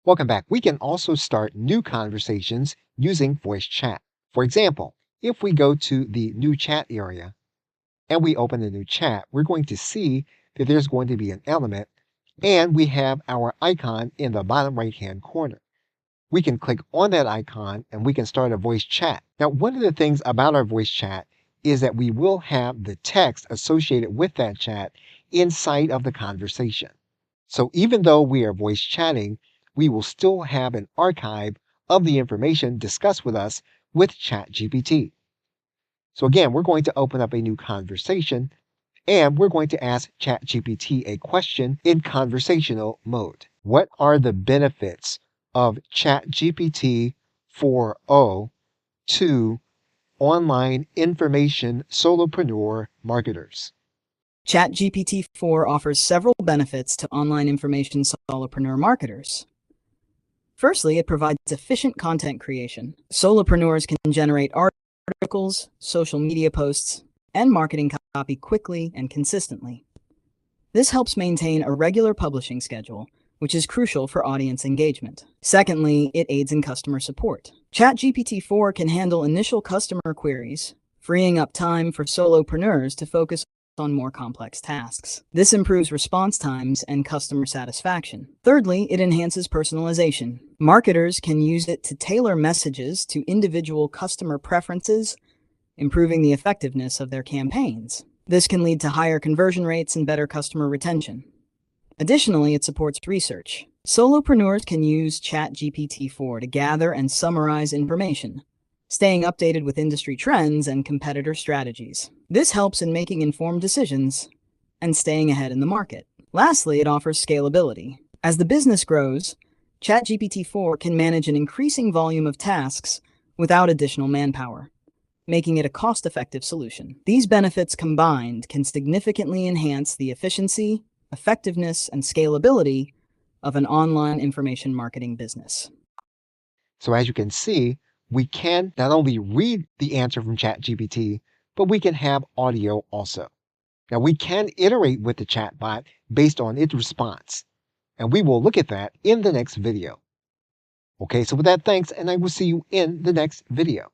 Welcome back. We can also start new conversations using voice chat. For example, if we go to the new chat area and we open a new chat, we're going to see that there's going to be an element and we have our icon in the bottom right-hand corner. We can click on that icon and we can start a voice chat. Now, one of the things about our voice chat is that we will have the text associated with that chat inside of the conversation. So even though we are voice chatting, we will still have an archive of the information discussed with us with ChatGPT. So again, we're going to open up a new conversation and we're going to ask ChatGPT a question in conversational mode. What are the benefits of ChatGPT 4.0 to online information solopreneur marketers? ChatGPT 4 offers several benefits to online information solopreneur marketers. Firstly, it provides efficient content creation. Solopreneurs can generate articles, social media posts, and marketing copy quickly and consistently. This helps maintain a regular publishing schedule, which is crucial for audience engagement. Secondly, it aids in customer support. ChatGPT 4 can handle initial customer queries, freeing up time for solopreneurs to focus on more complex tasks. This improves response times and customer satisfaction. Thirdly, it enhances personalization. Marketers can use it to tailor messages to individual customer preferences, improving the effectiveness of their campaigns. This can lead to higher conversion rates and better customer retention. Additionally, it supports research. Solopreneurs can use ChatGPT 4 to gather and summarize information, staying updated with industry trends and competitor strategies. This helps in making informed decisions and staying ahead in the market. Lastly, it offers scalability. As the business grows, ChatGPT 4 can manage an increasing volume of tasks without additional manpower, making it a cost-effective solution. These benefits combined can significantly enhance the efficiency, effectiveness, and scalability of an online information marketing business. So as you can see, we can not only read the answer from ChatGPT, but we can have audio also. Now we can iterate with the chatbot based on its response, and we will look at that in the next video. Okay, so with that, thanks, and I will see you in the next video.